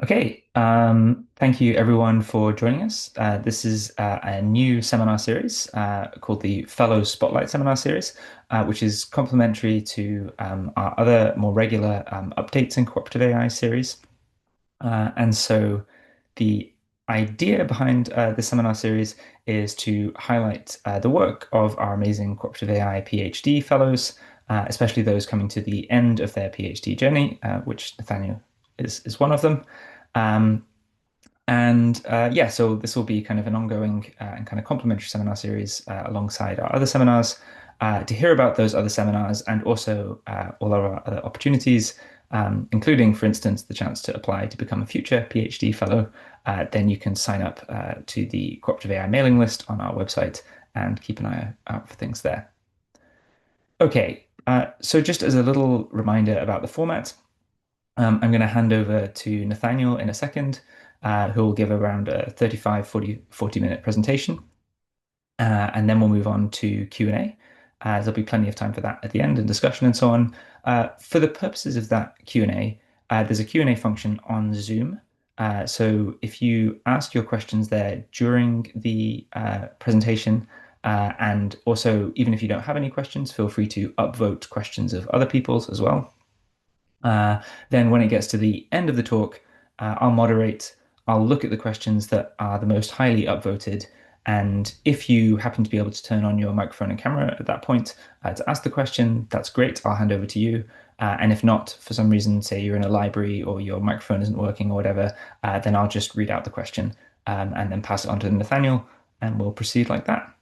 Okay, thank you everyone for joining us. This is a new seminar series called the Fellow Spotlight Seminar Series, which is complementary to our other more regular updates in Cooperative AI series. And so the idea behind this seminar series is to highlight the work of our amazing Cooperative AI PhD fellows, especially those coming to the end of their PhD journey, which Nathaniel is one of them. Um, and yeah, so this will be kind of an ongoing and kind of complementary seminar series alongside our other seminars to hear about those other seminars and also all of our other opportunities, including, for instance, the chance to apply to become a future PhD fellow. Then you can sign up to the Cooperative AI mailing list on our website and keep an eye out for things there. Okay, so just as a little reminder about the format, I'm going to hand over to Nathaniel in a second, who will give around a 35, 40 minute presentation. And then we'll move on to Q&A. There'll be plenty of time for that at the end and discussion and so on. For the purposes of that Q&A, there's a Q&A function on Zoom. So if you ask your questions there during the presentation, and also even if you don't have any questions, feel free to upvote questions of other people's as well. Then when it gets to the end of the talk, I'll moderate, I'll look at the questions that are the most highly upvoted. And if you happen to be able to turn on your microphone and camera at that point to ask the question, that's great. I'll hand over to you. And if not, for some reason, say you're in a library or your microphone isn't working or whatever, then I'll just read out the question and then pass it on to Nathaniel, and we'll proceed like that.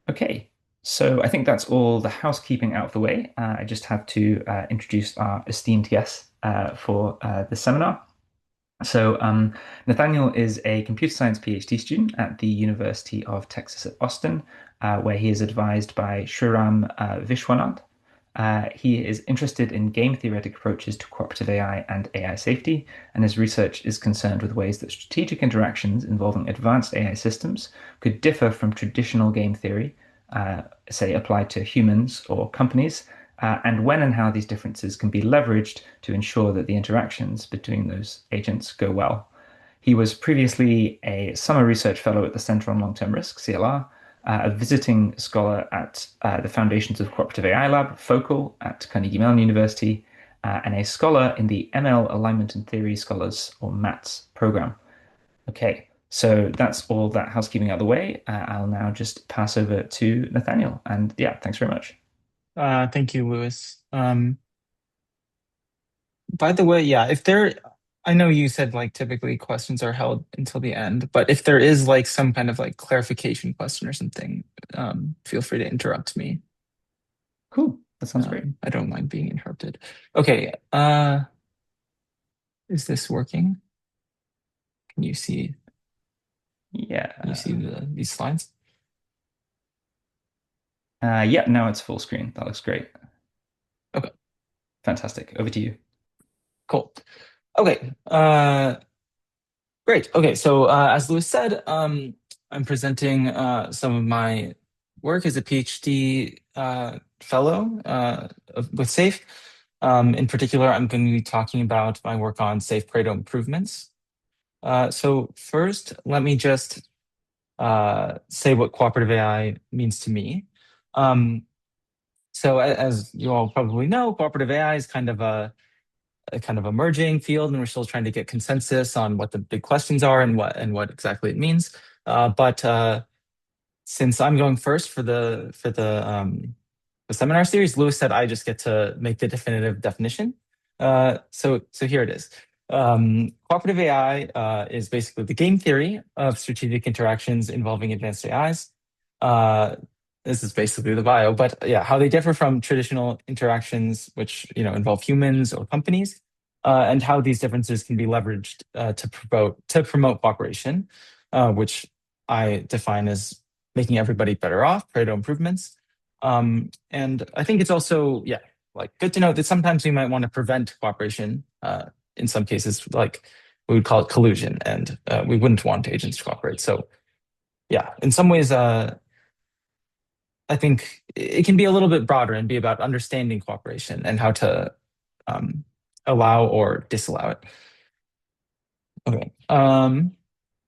Okay, so I think that's all the housekeeping out of the way. I just have to introduce our esteemed guests for the seminar. So Nathaniel is a computer science PhD student at the University of Texas at Austin, where he is advised by Shriram Vishwanath. He is interested in game theoretic approaches to cooperative AI and AI safety, and his research is concerned with ways that strategic interactions involving advanced AI systems could differ from traditional game theory, say applied to humans or companies, and when and how these differences can be leveraged to ensure that the interactions between those agents go well. He was previously a summer research fellow at the Center on Long-Term Risk, CLR, a visiting scholar at the Foundations of Cooperative AI Lab, Focal, at Carnegie Mellon University, and a scholar in the ML Alignment and Theory Scholars, or MATS, program. Okay, so that's all that housekeeping out of the way. I'll now just pass over to Nathaniel. And yeah, thanks very much. Thank you, Lewis. By the way, yeah, I know you said like typically questions are held until the end, but if there is like some kind of like clarification question or something, feel free to interrupt me. Cool, that sounds great. I don't mind being interrupted. Okay, is this working? Can you see? Yeah. Can you see these slides? Yeah, now it's full screen. That looks great. Okay, Fantastic. Over to you. cool. Okay, great. Okay, so as Lewis said, I'm presenting some of my work as a PhD fellow with SAFE. In particular, I'm going to be talking about my work on Safe Pareto Improvements. So first, let me just say what cooperative AI means to me. So as you all probably know, cooperative AI is kind of a kind of emerging field, and we're still trying to get consensus on what the big questions are and what exactly it means. But since I'm going first for the seminar series, Lewis said I just get to make the definitive definition. So here it is. Cooperative AI is basically the game theory of strategic interactions involving advanced AIs. This is basically the bio, but yeah, how they differ from traditional interactions, which involve humans or companies, and how these differences can be leveraged to promote cooperation, which I define as making everybody better off, Pareto improvements. And I think it's also, yeah, like good to know that sometimes we might want to prevent cooperation. In some cases, like we would call it collusion, and we wouldn't want agents to cooperate. So yeah, in some ways, I think it can be a little bit broader and be about understanding cooperation and how to allow or disallow it. Okay.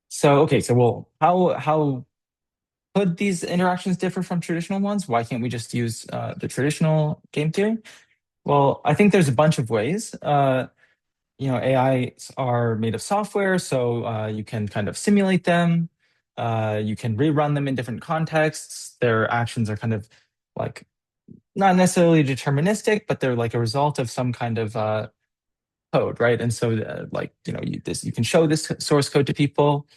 So well, how could these interactions differ from traditional ones? Why can't we just use the traditional game theory? Well, I think there's a bunch of ways. AIs are made of software, so you can kind of simulate them. You can rerun them in different contexts. Their actions are kind of like not necessarily deterministic, but they're like a result of some kind of code, right? And so, you can show this source code to people.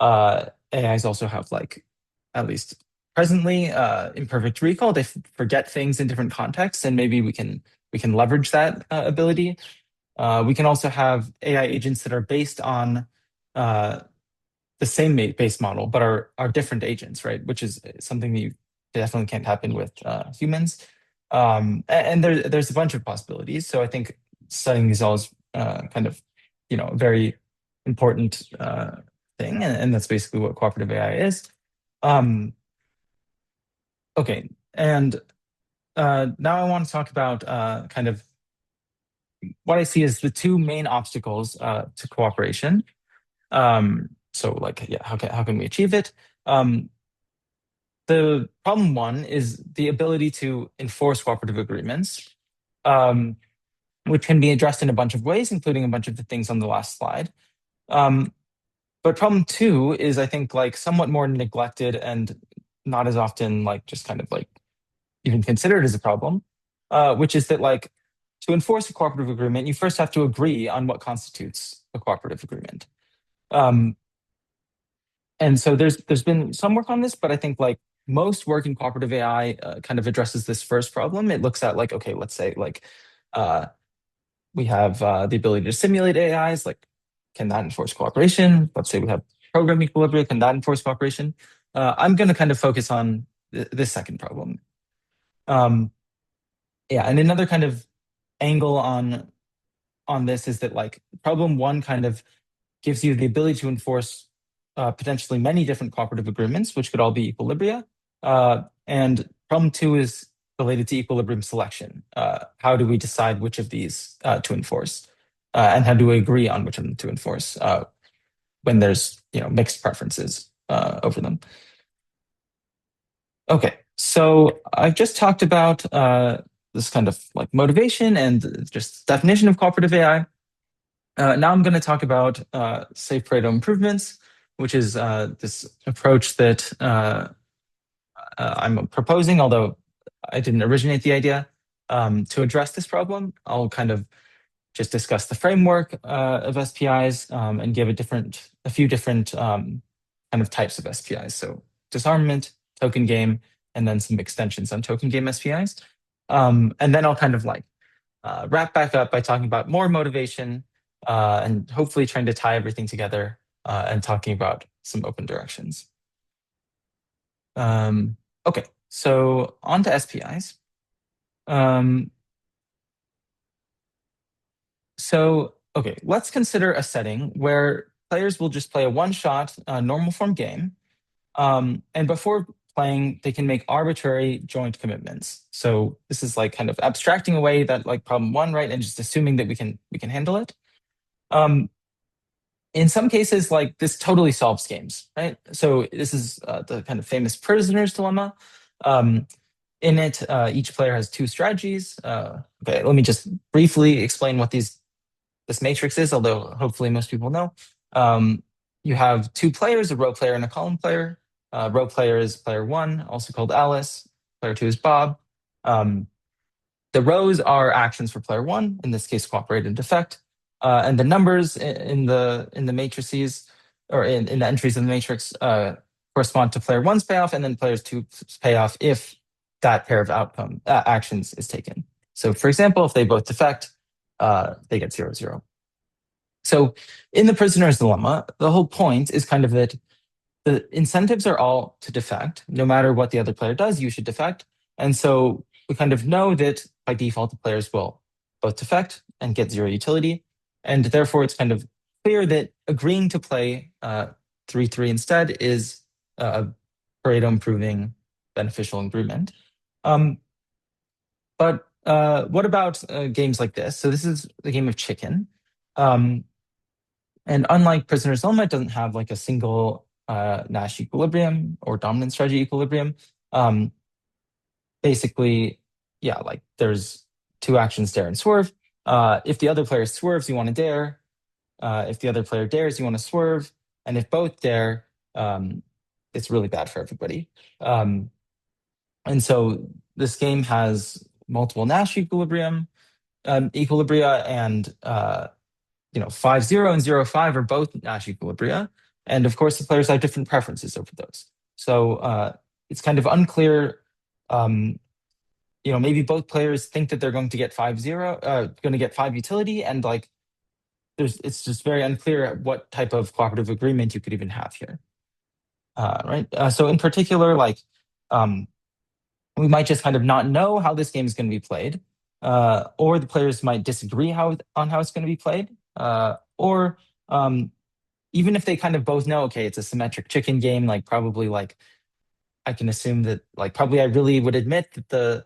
AIs also have like, at least presently, imperfect recall. They forget things in different contexts, and maybe we can leverage that ability. We can also have AI agents that are based on uh, the same base model, but are different agents, right? Which is something that you definitely can't happen with humans. And there's a bunch of possibilities. So I think studying these all is kind of, a very important thing, and that's basically what cooperative AI is. Um, okay, and now I want to talk about kind of what I see as the two main obstacles to cooperation. So like, yeah, how can we achieve it? Um, the problem one is the ability to enforce cooperative agreements, um, which can be addressed in a bunch of ways, including a bunch of the things on the last slide. Um, but problem two is, I think, like somewhat more neglected and not as often like just kind of like even considered as a problem, which is that like to enforce a cooperative agreement, you first have to agree on what constitutes a cooperative agreement. Um, and so there's been some work on this, but I think like most work in cooperative AI kind of addresses this first problem. It looks at like, okay, let's say like uh, we have the ability to simulate AIs, like can that enforce cooperation? Let's say we have program equilibria, can that enforce cooperation? I'm going to kind of focus on this second problem. Um, yeah, and another kind of angle on this is that like problem one kind of gives you the ability to enforce potentially many different cooperative agreements, which could all be equilibria. And problem two is related to equilibrium selection. How do we decide which of these to enforce? And how do we agree on which of them to enforce when there's mixed preferences over them? Okay, so I've just talked about this kind of like motivation and just definition of cooperative AI. Now I'm going to talk about Safe Pareto Improvements, which is this approach that I'm proposing, although I didn't originate the idea. To address this problem, I'll kind of just discuss the framework of SPIs and give a few different kind of types of SPIs. So disarmament, token game, and then some extensions on token game SPIs. And then I'll kind of like wrap back up by talking about more motivation and hopefully trying to tie everything together and talking about some open directions. Um, okay, so on to SPIs. Um, okay, let's consider a setting where players will just play a one-shot normal form game. And before playing, they can make arbitrary joint commitments. So this is like kind of abstracting away that like problem one, right? And just assuming that we can handle it. Um, in some cases, like this totally solves games, right? So this is the kind of famous prisoner's dilemma. Um, in it, each player has two strategies. Okay, let me just briefly explain what this matrix is, although hopefully most people know. You have two players, a row player and a column player. Row player is player one, also called Alice. Player two is Bob. Um, the rows are actions for player one, in this case, cooperate and defect. And the numbers in the matrices or in the entries in the matrix correspond to player one's payoff and then player two's payoff if that pair of outcome actions is taken. So for example, if they both defect, they get 0, 0. So in the prisoner's dilemma, the whole point is kind of that the incentives are all to defect. No matter what the other player does, you should defect. And so we kind of know that by default, the players will both defect and get 0 utility. And therefore, it's kind of clear that agreeing to play 3-3 instead is a Pareto improving beneficial agreement. But what about games like this? So this is the game of chicken. Um, And unlike prisoner's dilemma, it doesn't have like a single Nash equilibrium or dominant strategy equilibrium. Um, Basically, yeah, like there's two actions, dare and swerve. If the other player swerves, you want to dare. If the other player dares, you want to swerve. And if both dare, it's really bad for everybody. And so this game has multiple Nash equilibria, and 5-0 and 0-5 are both Nash equilibria. And of course, the players have different preferences over those. So it's kind of unclear. Maybe both players think that they're going to get 5-0, going to get 5 utility, and like it's just very unclear what type of cooperative agreement you could even have here. Right. So in particular, like we might just kind of not know how this game is going to be played, or the players might disagree on how it's going to be played, or even if they kind of both know, okay, it's a symmetric chicken game, like probably like I can assume that like probably I really would admit that the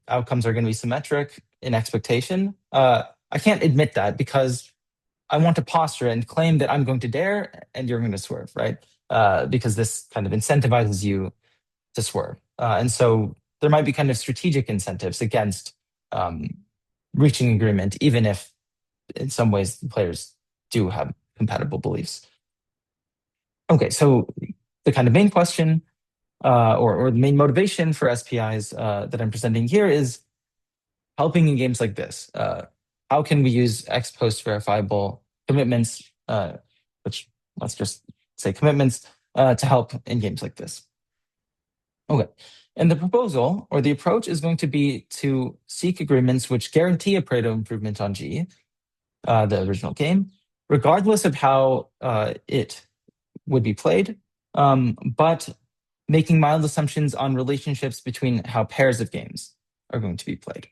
outcomes are going to be symmetric in expectation. I can't admit that because I want to posture and claim that I'm going to dare and you're going to swerve, right? Because this kind of incentivizes you to swerve. And so there might be kind of strategic incentives against reaching agreement, even if in some ways the players do have compatible beliefs. Okay, so the kind of main question or the main motivation for SPIs that I'm presenting here is helping in games like this. How can we use ex post verifiable commitments, which let's just say commitments, to help in games like this? Okay. And the proposal or the approach is going to be to seek agreements which guarantee a Pareto improvement on G, the original game, regardless of how it would be played, but making mild assumptions on relationships between how pairs of games are going to be played.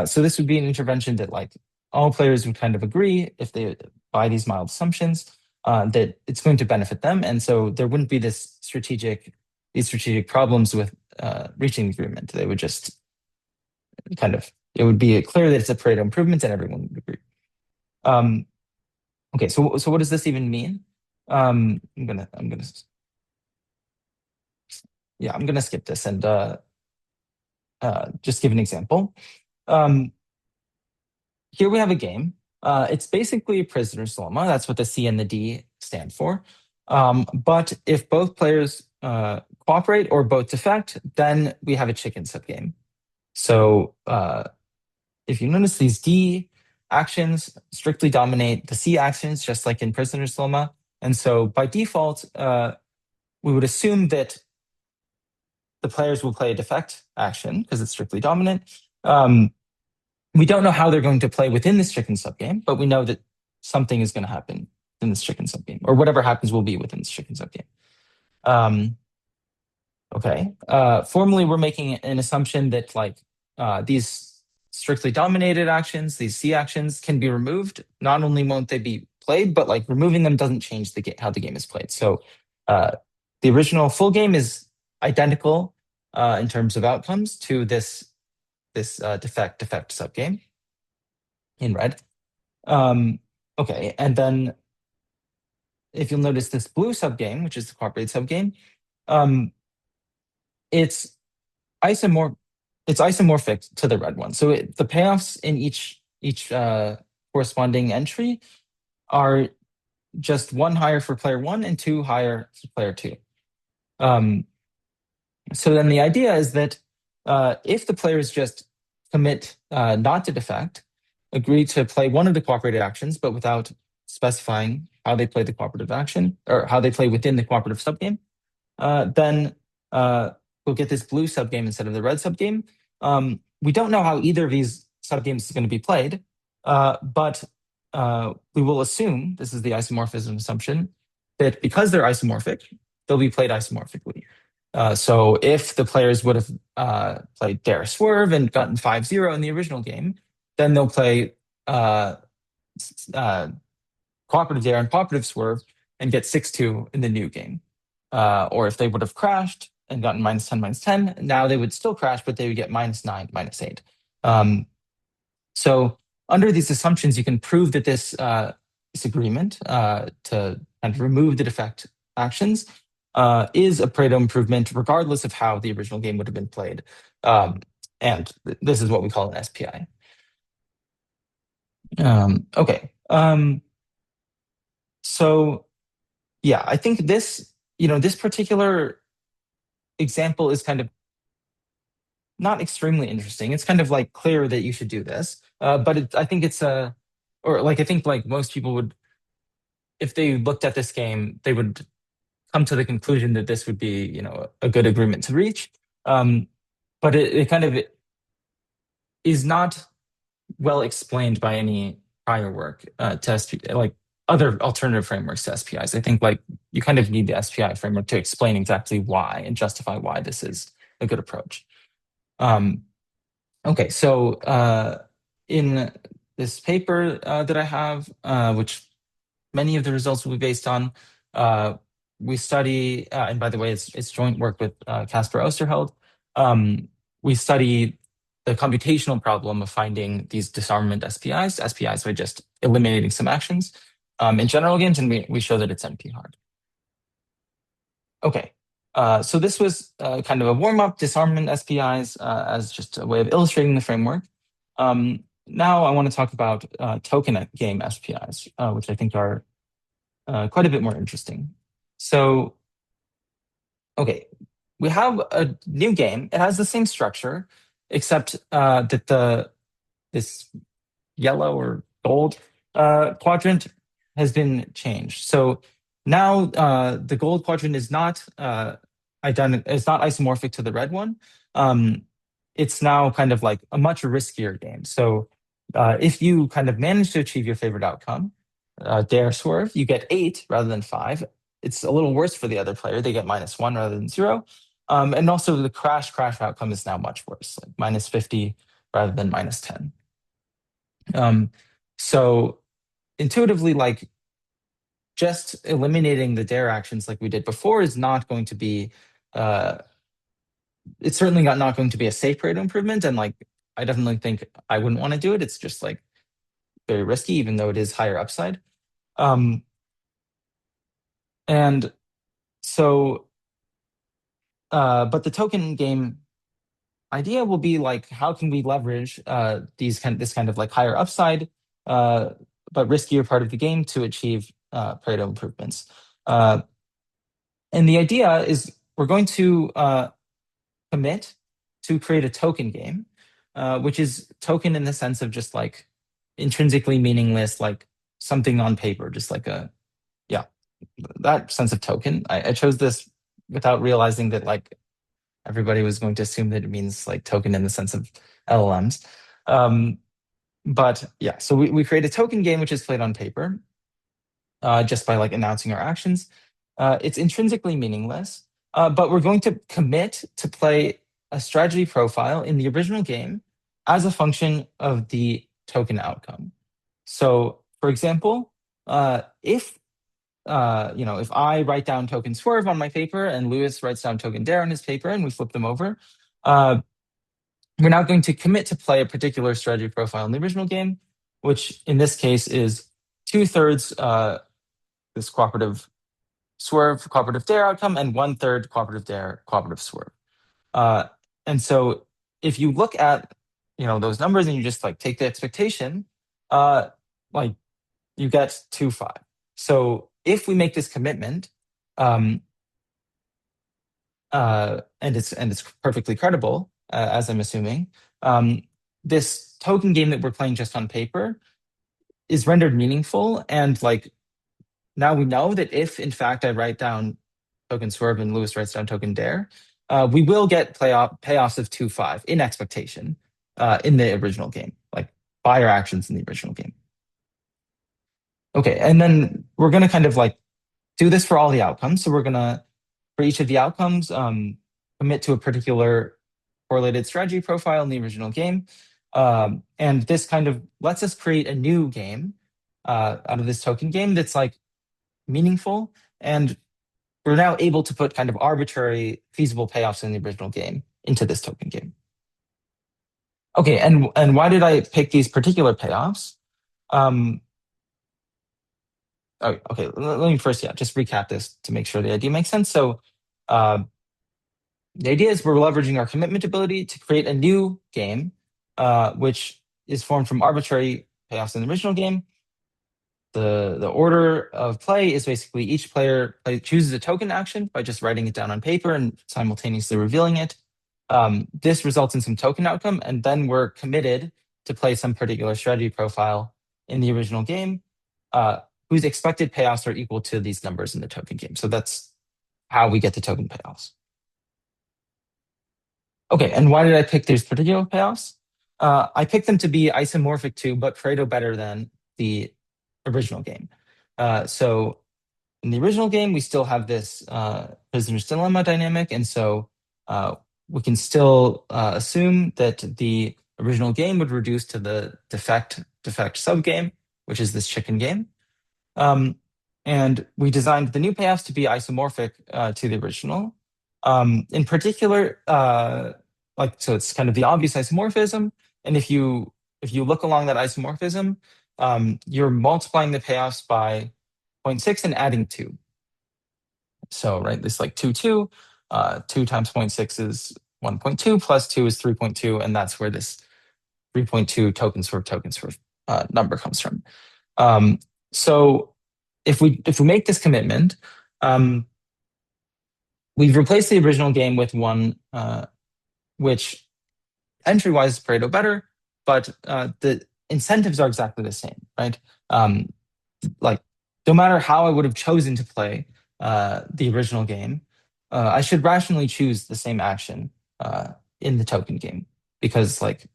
So this would be an intervention that like all players would kind of agree if they buy these mild assumptions that it's going to benefit them. And so there wouldn't be these strategic problems with reaching agreement. They would just it would be clear that it's a Pareto improvement and everyone would agree. Okay, so what does this even mean? I'm gonna skip this and just give an example. Here we have a game. It's basically a prisoner's dilemma. That's what the C and the D stand for. But if both players cooperate or both defect, then we have a chicken subgame. So if you notice, these D actions strictly dominate the C actions, just like in prisoner's dilemma. And so by default, we would assume that the players will play a defect action because it's strictly dominant. We don't know how they're going to play within this chicken subgame, but we know that something is going to happen in this chicken subgame, or whatever happens will be within this chicken subgame. Okay. Formally, we're making an assumption that like these strictly dominated actions, these C actions, can be removed. Not only won't they be played, but like removing them doesn't change how the game is played. So the original full game is identical in terms of outcomes to this defect subgame in red. Okay, and then if you'll notice this blue subgame, which is the cooperative subgame, it's isomorphic to the red one. So the payoffs in each corresponding entry are just one higher for player one and two higher for player two. So then the idea is that if the players just commit not to defect, agree to play one of the cooperative actions, but without specifying how they play the cooperative action or how they play within the cooperative subgame, then we'll get this blue subgame instead of the red subgame. We don't know how either of these subgames is going to be played, but we will assume, this is the isomorphism assumption, that because they're isomorphic, they'll be played isomorphically. So if the players would have played Dare Swerve and gotten 5-0 in the original game, then they'll play Cooperative Dare and Cooperative Swerve and get 6-2 in the new game. Or if they would have crashed and gotten -10, -10, now they would still crash, but they would get -9, -8. So under these assumptions, you can prove that this disagreement to kind of remove the defect actions is a Pareto improvement, regardless of how the original game would have been played. And this is what we call an SPI. Okay. So yeah, I think this particular example is kind of not extremely interesting. It's kind of like clear that you should do this, but I think it's or like I think like most people would, if they looked at this game, they would come to the conclusion that this would be, a good agreement to reach. But it kind of is not well explained by any prior work to like other alternative frameworks to SPIs. I think like you kind of need the SPI framework to explain exactly why and justify why this is a good approach. Okay, so in this paper that I have, which many of the results will be based on, we study, and by the way, it's joint work with Casper Osterheld. We study the computational problem of finding these disarmament SPIs by just eliminating some actions in general games, and we show that it's NP hard. Okay, so this was kind of a warm-up, disarmament SPIs as just a way of illustrating the framework. Now I want to talk about token game SPIs, which I think are quite a bit more interesting. So, okay, we have a new game. It has the same structure, except that this yellow or gold quadrant has been changed. So now the gold quadrant is not it's not isomorphic to the red one. It's now kind of like a much riskier game. So if you kind of manage to achieve your favorite outcome, dare swerve, you get 8 rather than 5. It's a little worse for the other player. They get -1 rather than 0. And also the crash outcome is now much worse, like -50 rather than -10. So intuitively, like just eliminating the dare actions like we did before is not going to be, it's certainly not going to be a safe Pareto improvement. And like, I definitely think I wouldn't want to do it. It's just like very risky, even though it is higher upside. And so, but the token game idea will be like, how can we leverage this kind of like higher upside, but riskier part of the game to achieve Pareto improvements? And the idea is we're going to commit to create a token game, which is token in the sense of just like intrinsically meaningless, like something on paper, just like that sense of token. I chose this without realizing that like everybody was going to assume that it means like token in the sense of LLMs. But yeah, so we create a token game which is played on paper just by like announcing our actions. It's intrinsically meaningless, but we're going to commit to play a strategy profile in the original game as a function of the token outcome. So for example, if if I write down token swerve on my paper and Lewis writes down token dare on his paper and we flip them over, we're now going to commit to play a particular strategy profile in the original game, which in this case is 2/3 this cooperative swerve, cooperative dare outcome, and 1/3 cooperative dare, cooperative swerve. And so if you look at those numbers and you just like take the expectation, like you get 2/5. So if we make this commitment, and it's perfectly credible, as I'm assuming, this token game that we're playing just on paper is rendered meaningful. And like now we know that if in fact I write down token swerve and Lewis writes down token dare, we will get payoffs of 2/5 in expectation in the original game, like by our actions in the original game. Okay, and then we're going to kind of like do this for all the outcomes. So we're going to, for each of the outcomes, commit to a particular correlated strategy profile in the original game. And this kind of lets us create a new game out of this token game that's like meaningful. And we're now able to put kind of arbitrary feasible payoffs in the original game into this token game. Okay, and why did I pick these particular payoffs? Oh, okay. Let me first, yeah, just recap this to make sure the idea makes sense. So, uh, the idea is we're leveraging our commitment ability to create a new game, which is formed from arbitrary payoffs in the original game. The order of play is basically each player chooses a token action by just writing it down on paper and simultaneously revealing it. This results in some token outcome, and then we're committed to play some particular strategy profile in the original game, uh, whose expected payoffs are equal to these numbers in the token game. So that's how we get the token payoffs. Okay, and why did I pick these particular payoffs? I picked them to be isomorphic to, but Pareto better than the original game. So in the original game, we still have this prisoner's dilemma dynamic, and so we can still assume that the original game would reduce to the defect subgame, which is this chicken game. Um, and we designed the new payoffs to be isomorphic to the original. In particular, so it's kind of the obvious isomorphism. And if you look along that isomorphism, you're multiplying the payoffs by zero point 0.6 and adding 2. So, right, this like 2, 2. 2 times 0.6 is 1.2 plus 2 is 3.2. And that's where this 3.2 tokens for number comes from. So if we make this commitment, we've replaced the original game with one which entry-wise is Pareto better, but the incentives are exactly the same, right? Like no matter how I would have chosen to play the original game, I should rationally choose the same action in the token game because like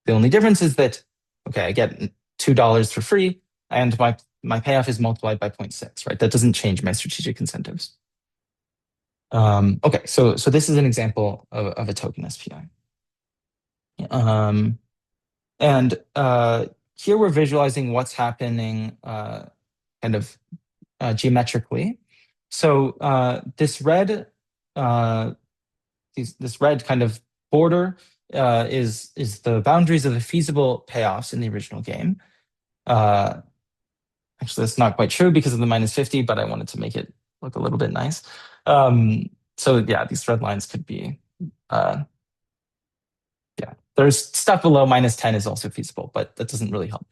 the only difference is that okay, I get $2 for free, and my payoff is multiplied by 0.6, right? That doesn't change my strategic incentives. Okay, so this is an example of a token SPI. And here we're visualizing what's happening kind of geometrically. So this red kind of border is the boundaries of the feasible payoffs in the original game. Actually, that's not quite true because of the -50, but I wanted to make it look a little bit nice. So yeah, these red lines could be, yeah, there's stuff below -10 is also feasible, but that doesn't really help.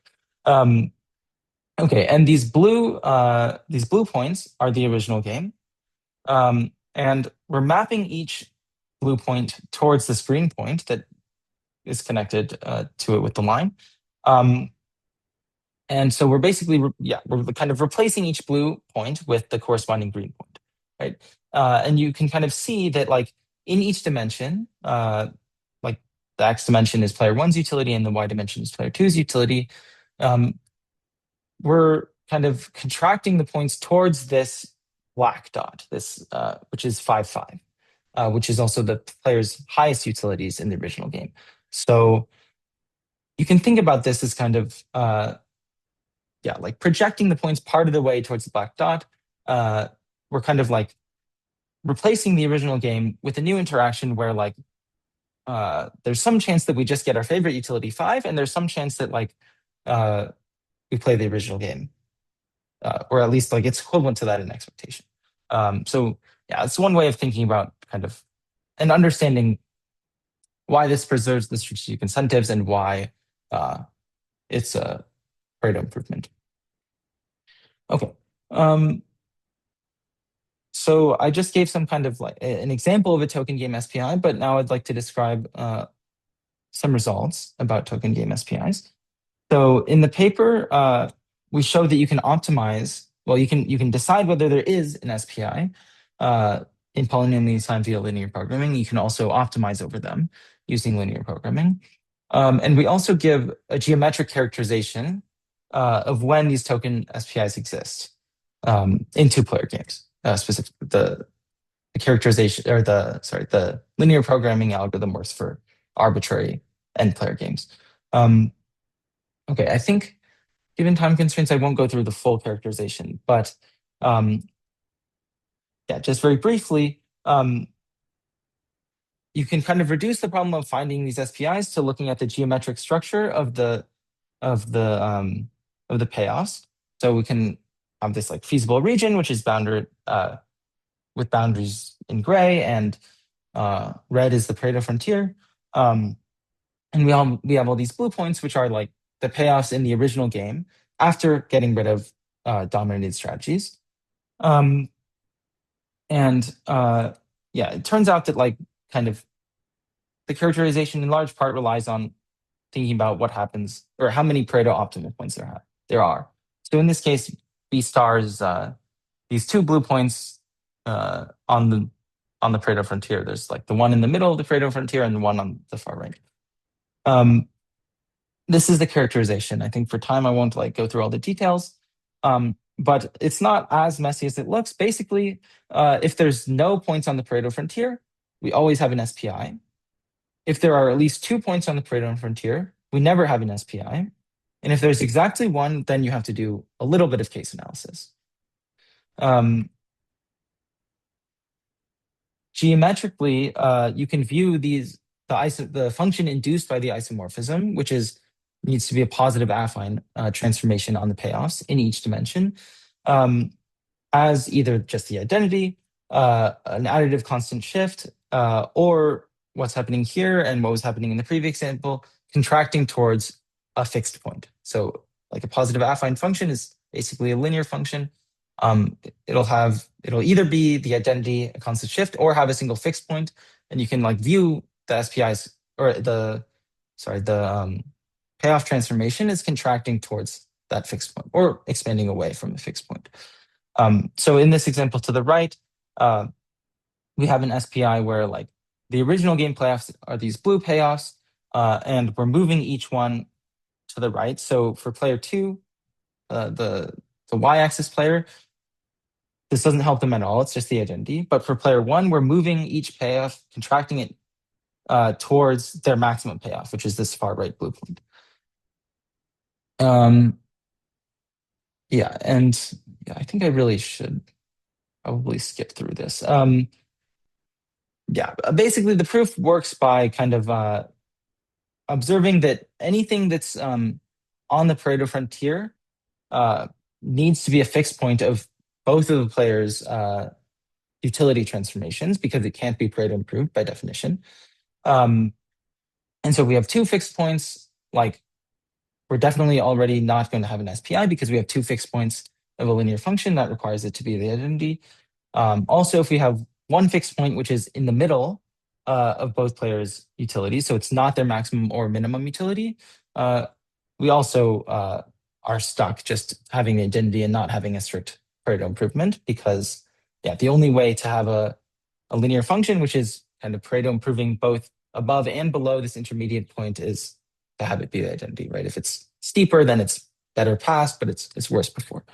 Okay, and these blue points are the original game. And we're mapping each blue point towards this green point that is connected to it with the line. And so we're basically, we're kind of replacing each blue point with the corresponding green point, right? And you can kind of see that like in each dimension, like the X dimension is player one's utility and the Y dimension is player two's utility. We're kind of contracting the points towards this black dot, this which is 5, 5, which is also the player's highest utilities in the original game. So you can think about this as kind of like projecting the points part of the way towards the black dot. We're kind of like replacing the original game with a new interaction where like there's some chance that we just get our favorite utility 5, and there's some chance that like we play the original game, or at least like it's equivalent to that in expectation. So yeah, it's one way of thinking about kind of and understanding why this preserves the strategic incentives and why it's a Pareto improvement. Okay. So I just gave some kind of like an example of a token game SPI, but now I'd like to describe some results about token game SPIs. So in the paper, we show that you can optimize. Well, you can decide whether there is an SPI in polynomially assigned via linear programming. You can also optimize over them using linear programming. And we also give a geometric characterization of when these token SPIs exist in two-player games. Specifically, the characterization or the linear programming algorithm works for arbitrary n-player games. Okay, I think given time constraints, I won't go through the full characterization, but just very briefly, you can kind of reduce the problem of finding these SPIs to looking at the geometric structure of the payoffs. So we can have this like feasible region, which is bounded with boundaries in gray, and red is the Pareto frontier. And we have all these blue points, which are like the payoffs in the original game after getting rid of dominated strategies. Um, and yeah, it turns out that like kind of the characterization in large part relies on thinking about what happens or how many Pareto optimal points there are. So in this case, B stars these two blue points on the Pareto frontier. There's like the one in the middle of the Pareto frontier and the one on the far right. This is the characterization. I think for time I won't like go through all the details, but it's not as messy as it looks. Basically, if there's no points on the Pareto frontier, we always have an SPI. If there are at least 2 points on the Pareto frontier, we never have an SPI. And if there's exactly one, then you have to do a little bit of case analysis. Geometrically, you can view the function induced by the isomorphism, which needs to be a positive affine transformation on the payoffs in each dimension, as either just the identity, an additive constant shift, or what's happening here and what was happening in the previous example, contracting towards a fixed point. So like a positive affine function is basically a linear function. It'll either be the identity, a constant shift, or have a single fixed point, and you can like view the SPIs or the payoff transformation is contracting towards that fixed point or expanding away from the fixed point. So in this example to the right, we have an SPI where like the original game payoffs are these blue payoffs, and we're moving each one to the right. So for player 2, the y-axis player, this doesn't help them at all. It's just the identity. But for player 1, we're moving each payoff, contracting it towards their maximum payoff, which is this far right blue point. Yeah, and yeah, I think I really should probably skip through this. Yeah, basically the proof works by kind of observing that anything that's on the Pareto frontier needs to be a fixed point of both of the players' utility transformations because it can't be Pareto improved by definition. And so we have 2 fixed points, like we're definitely already not going to have an SPI because we have 2 fixed points of a linear function that requires it to be the identity. Also, if we have 1 fixed point, which is in the middle of both players' utilities, so it's not their maximum or minimum utility, we also are stuck just having the identity and not having a strict Pareto improvement because, yeah, the only way to have a linear function, which is kind of Pareto improving both above and below this intermediate point, is to have it be the identity, right? If it's steeper, then it's better past, but it's worse before.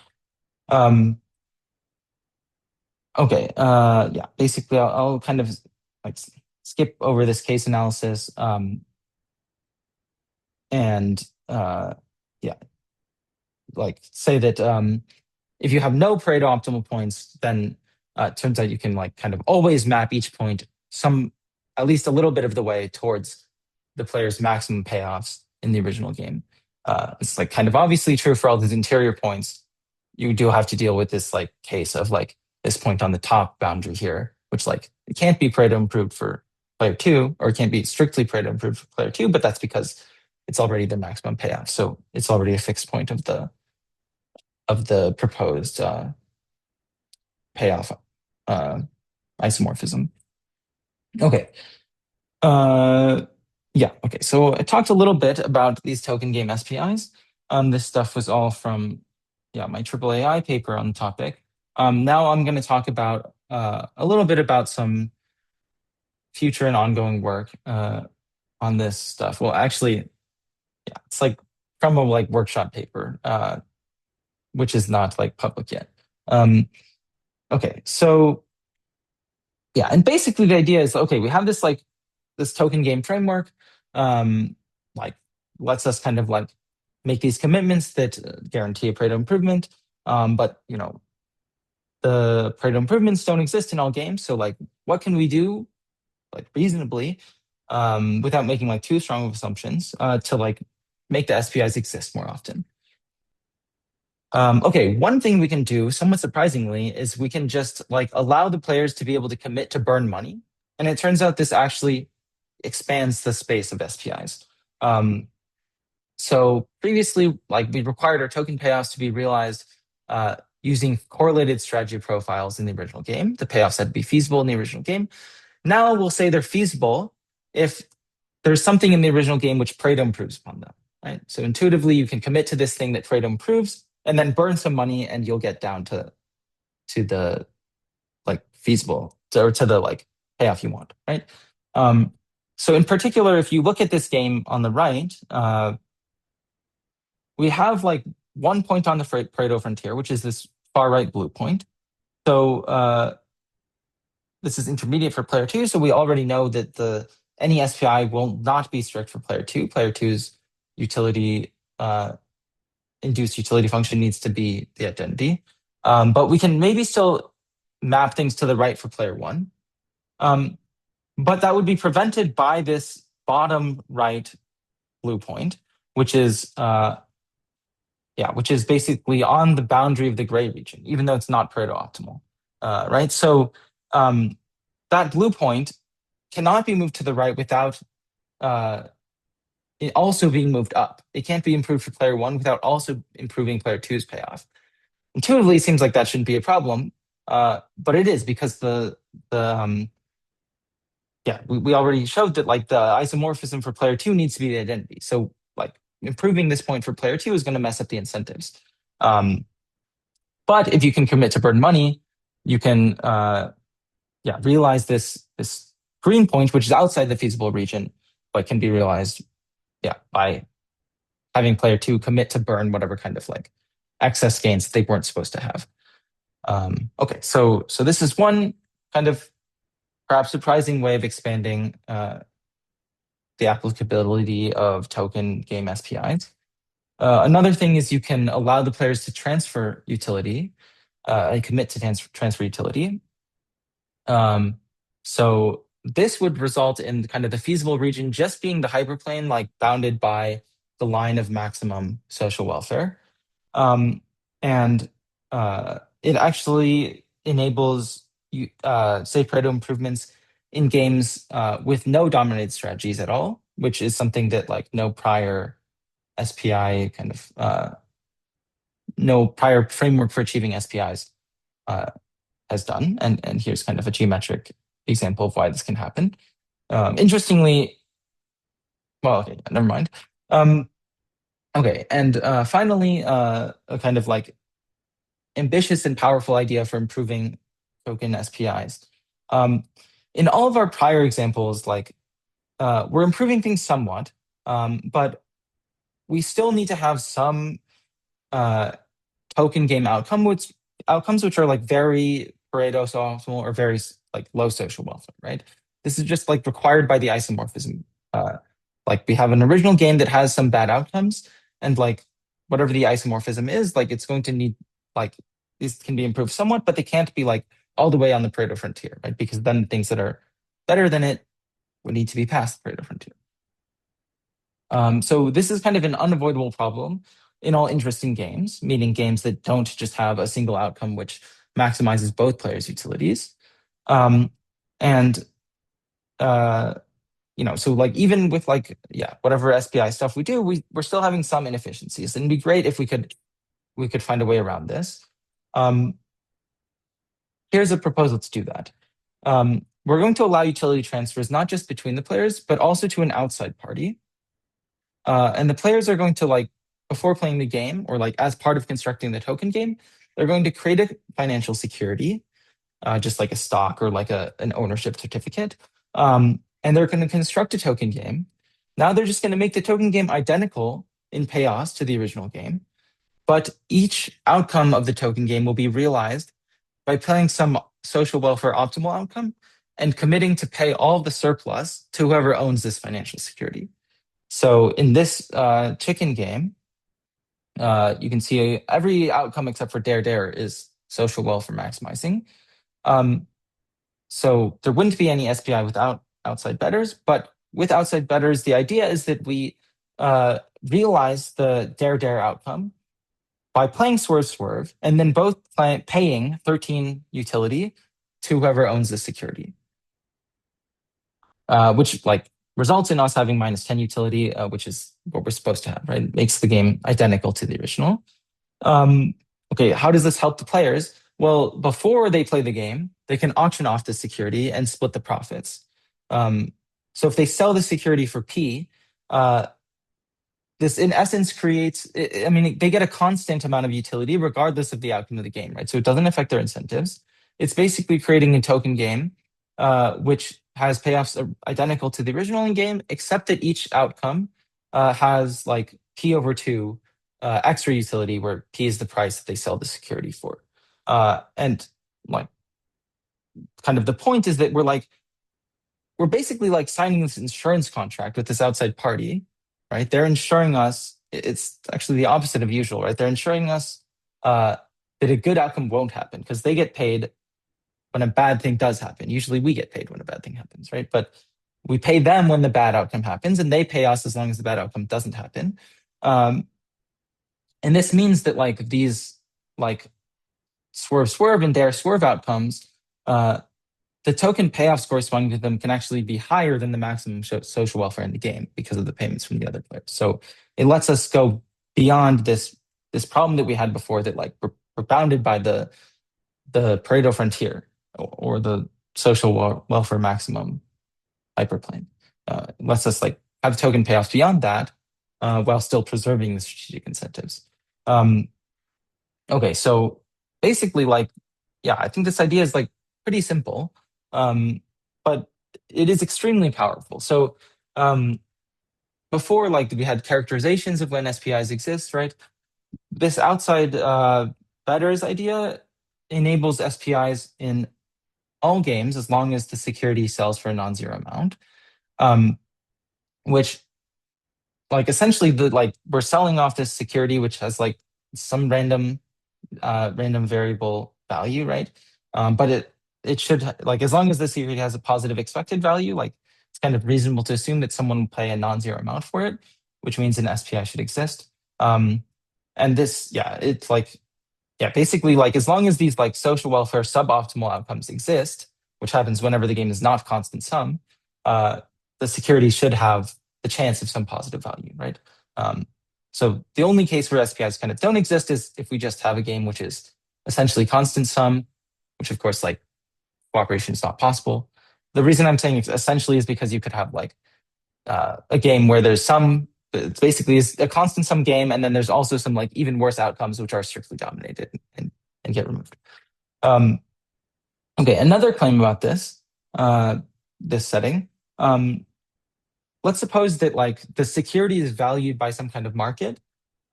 Okay, yeah, basically I'll kind of like skip over this case analysis and yeah, like say that if you have no Pareto optimal points, then it turns out you can like kind of always map each point at least a little bit of the way towards the player's maximum payoffs in the original game. It's like kind of obviously true for all these interior points. You do have to deal with this like case of like this point on the top boundary here, which like it can't be Pareto improved for player 2, or it can't be strictly Pareto improved for player 2, but that's because it's already the maximum payoff. So it's already a fixed point of the proposed payoff isomorphism. Okay. Yeah, okay. So I talked a little bit about these token game SPIs. This stuff was all from my AAAI paper on the topic. Now I'm going to talk about a little bit about some future and ongoing work on this stuff. Well, actually, yeah, it's like from a like workshop paper, which is not like public yet. Okay, so yeah, and basically the idea is, okay, we have this like this token game framework, like lets us kind of like make these commitments that guarantee a Pareto improvement. But the Pareto improvements don't exist in all games. So like, what can we do like reasonably without making like too strong of assumptions to like make the SPIs exist more often? Okay, one thing we can do, somewhat surprisingly, is we can just like allow the players to be able to commit to burn money. And it turns out this actually expands the space of SPIs. Um, so previously, like we required our token payoffs to be realized using correlated strategy profiles in the original game. The payoffs had to be feasible in the original game. Now we'll say they're feasible if there's something in the original game which Pareto improves upon them, right? So intuitively, you can commit to this thing that Pareto improves, and then burn some money, and you'll get down to the like feasible or to the like payoff you want, right? Um, so in particular, if you look at this game on the right, we have like one point on the Pareto frontier, which is this far right blue point. So this is intermediate for player two. So we already know that the any SPI will not be strict for player two. Player two's utility induced utility function needs to be the identity. But we can maybe still map things to the right for player one. But that would be prevented by this bottom right blue point, which is which is basically on the boundary of the gray region, even though it's not Pareto optimal, right? So that blue point cannot be moved to the right without it also being moved up. It can't be improved for player one without also improving player two's payoff. Intuitively, it seems like that shouldn't be a problem, but it is because the we already showed that like the isomorphism for player two needs to be the identity. So like improving this point for player two is going to mess up the incentives. But if you can commit to burn money, you can realize this green point, which is outside the feasible region, but can be realized by having player two commit to burn whatever kind of like excess gains that they weren't supposed to have. Okay, so this is one kind of perhaps surprising way of expanding the applicability of token game SPIs. Another thing is you can allow the players to transfer utility and commit to transfer utility. So this would result in kind of the feasible region just being the hyperplane, like bounded by the line of maximum social welfare. And it actually enables Safe Pareto improvements in games with no dominated strategies at all, which is something that like no prior SPI kind of no prior framework for achieving SPIs has done. And here's kind of a geometric example of why this can happen. Interestingly, well, okay, never mind. Okay, and finally, a kind of like ambitious and powerful idea for improving token SPIs. In all of our prior examples, like we're improving things somewhat, but we still need to have some token game outcomes which are like very Pareto optimal or very like low social welfare, right? This is just like required by the isomorphism. Like we have an original game that has some bad outcomes, and like whatever the isomorphism is, like it's going to need like these can be improved somewhat, but they can't be like all the way on the Pareto frontier, right? Because then things that are better than it would need to be past the Pareto frontier. So this is kind of an unavoidable problem in all interesting games, meaning games that don't just have a single outcome which maximizes both players' utilities. And so like even with like whatever SPI stuff we do, we're still having some inefficiencies, and it'd be great if we could find a way around this. Here's a proposal to do that. We're going to allow utility transfers not just between the players, but also to an outside party. And the players are going to like, before playing the game or like as part of constructing the token game, they're going to create a financial security, just like a stock or like an ownership certificate. And they're going to construct a token game. Now they're just going to make the token game identical in payoffs to the original game. But each outcome of the token game will be realized by playing some social welfare optimal outcome and committing to pay all the surplus to whoever owns this financial security. So in this chicken game, you can see every outcome except for dare dare is social welfare maximizing. So there wouldn't be any SPI without outside bettors, but with outside bettors, the idea is that we realize the dare dare outcome by playing Swerve Swerve, and then both paying 13 utility to whoever owns the security, which like results in us having -10 utility, which is what we're supposed to have, right? It makes the game identical to the original. Um, okay, how does this help the players? Well, before they play the game, they can auction off the security and split the profits. So if they sell the security for P, uh, this in essence creates, I mean, they get a constant amount of utility regardless of the outcome of the game, right? So it doesn't affect their incentives. It's basically creating a token game, which has payoffs identical to the original in game, except that each outcome has like P over 2 extra utility, where P is the price that they sell the security for. And like, kind of the point is that we're basically like signing this insurance contract with this outside party, right? They're insuring us. It's actually the opposite of usual, right? They're insuring us that a good outcome won't happen because they get paid when a bad thing does happen. Usually we get paid when a bad thing happens, right? But we pay them when the bad outcome happens, and they pay us as long as the bad outcome doesn't happen. And this means that like these like swerve swerve and dare swerve outcomes, the token payoffs corresponding to them can actually be higher than the maximum social welfare in the game because of the payments from the other players. So it lets us go beyond this problem that we had before, that like we're bounded by the Pareto frontier, or the social welfare maximum hyperplane. It lets us like have token payoffs beyond that, while still preserving the strategic incentives. Okay, so basically, like, yeah, I think this idea is like pretty simple, but it is extremely powerful. So before, like, we had characterizations of when SPIs exist, right? This outside betters idea enables SPIs in all games as long as the security sells for a non-zero amount, which like essentially we're selling off this security which has like some random variable value, right? But it should, like, as long as the security has a positive expected value, like it's kind of reasonable to assume that someone will pay a non-zero amount for it, which means an SPI should exist. And this, yeah, it's like, yeah, basically, like, as long as these like social welfare suboptimal outcomes exist, which happens whenever the game is not constant sum, the security should have the chance of some positive value, right? So the only case where SPIs kind of don't exist is if we just have a game which is essentially constant sum, which of course, like, cooperation is not possible. The reason I'm saying essentially is because you could have like a game where there's some, it's basically is a constant sum game, and then there's also some like even worse outcomes which are strictly dominated and get removed. Okay, another claim about this this setting. Let's suppose that like the security is valued by some kind of market,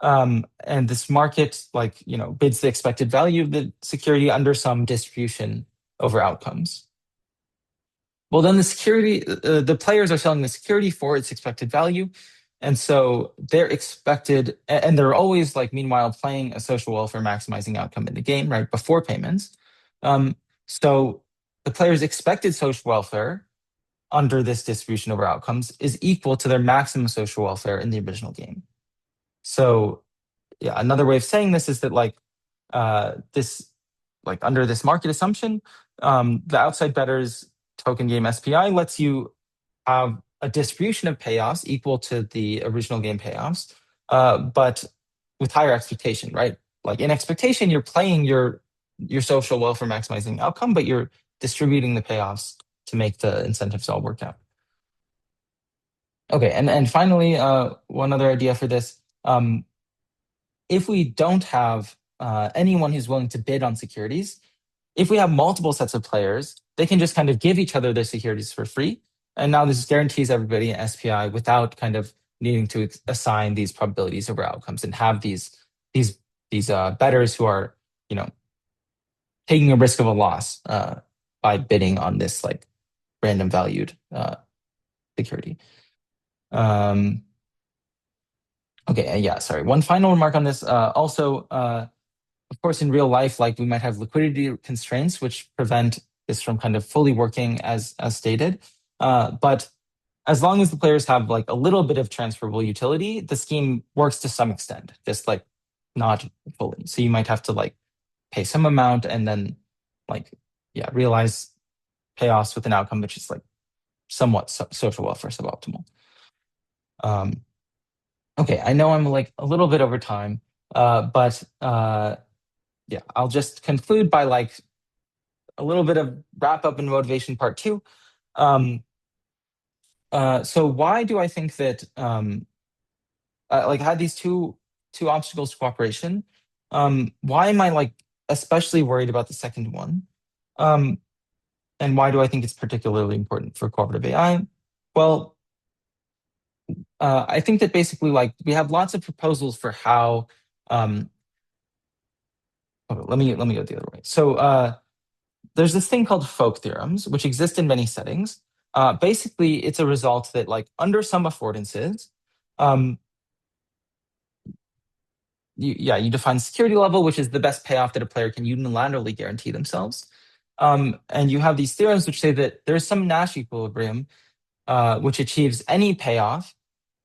and this market, like, bids the expected value of the security under some distribution over outcomes. Well, then the players are selling the security for its expected value. And so they're expected, and they're always like, meanwhile, playing a social welfare maximizing outcome in the game, right, before payments. So the player's expected social welfare under this distribution over outcomes is equal to their maximum social welfare in the original game. So yeah, another way of saying this is that like this, like, under this market assumption, the outside betters token game SPI lets you have a distribution of payoffs equal to the original game payoffs, but with higher expectation, right? Like, in expectation, you're playing your social welfare maximizing outcome, but you're distributing the payoffs to make the incentives all work out. Okay, and finally, one other idea for this. If we don't have anyone who's willing to bid on securities, if we have multiple sets of players, they can just kind of give each other their securities for free. And now this guarantees everybody an SPI without kind of needing to assign these probabilities over outcomes and have these bettors who are, taking a risk of a loss by bidding on this like random valued security. Okay, yeah, sorry. One final remark on this. Also, of course, in real life, like, we might have liquidity constraints which prevent this from kind of fully working as stated. But as long as the players have like a little bit of transferable utility, the scheme works to some extent. Just like not fully. So you might have to like pay some amount and then like, yeah, realize payoffs with an outcome which is like somewhat social welfare suboptimal. Um, okay, I know I'm like a little bit over time, but yeah, I'll just conclude by like a little bit of wrap up and motivation part two. Um, so why do I think that like I had these two obstacles to cooperation? Why am I like especially worried about the second one? Um, and why do I think it's particularly important for cooperative AI? Well, I think that basically like we have lots of proposals for how let me go the other way. So there's this thing called folk theorems, which exist in many settings. Basically, it's a result that like under some affordances, um, you define security level, which is the best payoff that a player can unilaterally guarantee themselves. And you have these theorems which say that there's some Nash equilibrium which achieves any payoff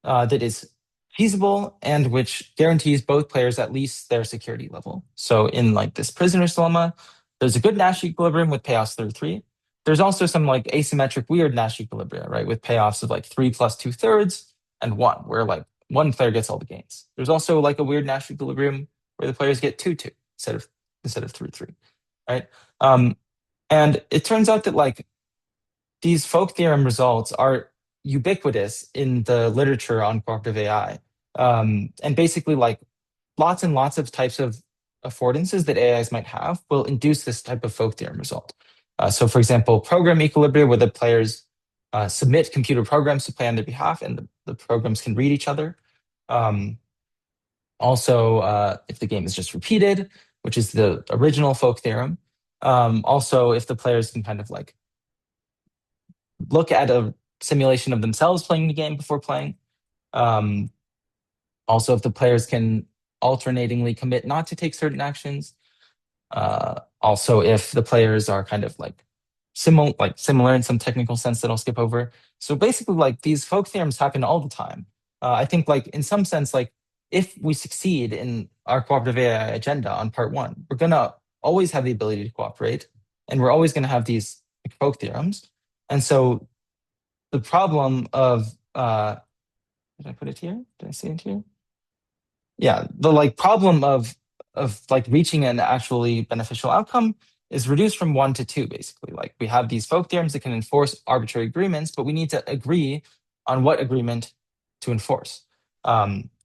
that is feasible and which guarantees both players at least their security level. So in like this prisoner's dilemma, there's a good Nash equilibrium with payoffs through three. There's also some like asymmetric weird Nash equilibria, right, with payoffs of like 3 + 2/3 and one, where like one player gets all the gains. There's also like a weird Nash equilibrium where the players get 2/2 instead of 3/3, right? Um, and it turns out that like these folk theorem results are ubiquitous in the literature on cooperative AI. And basically, like lots and lots of types of affordances that AIs might have will induce this type of folk theorem result. So, for example, program equilibria, where the players submit computer programs to play on their behalf and the programs can read each other. Um, Also, if the game is just repeated, which is the original folk theorem. Also, if the players can kind of like look at a simulation of themselves playing the game before playing. Um, Also, if the players can alternatingly commit not to take certain actions. Also, if the players are kind of like similar in some technical sense that I'll skip over. So basically, like these folk theorems happen all the time. I think like in some sense, like if we succeed in our cooperative AI agenda on part one, we're gonna always have the ability to cooperate, and we're always gonna have these like, folk theorems. And so the problem of did I put it here? Did I say it here? Yeah, the like problem of like reaching an actually beneficial outcome is reduced from one to two, basically. Like we have these folk theorems that can enforce arbitrary agreements, but we need to agree on what agreement to enforce.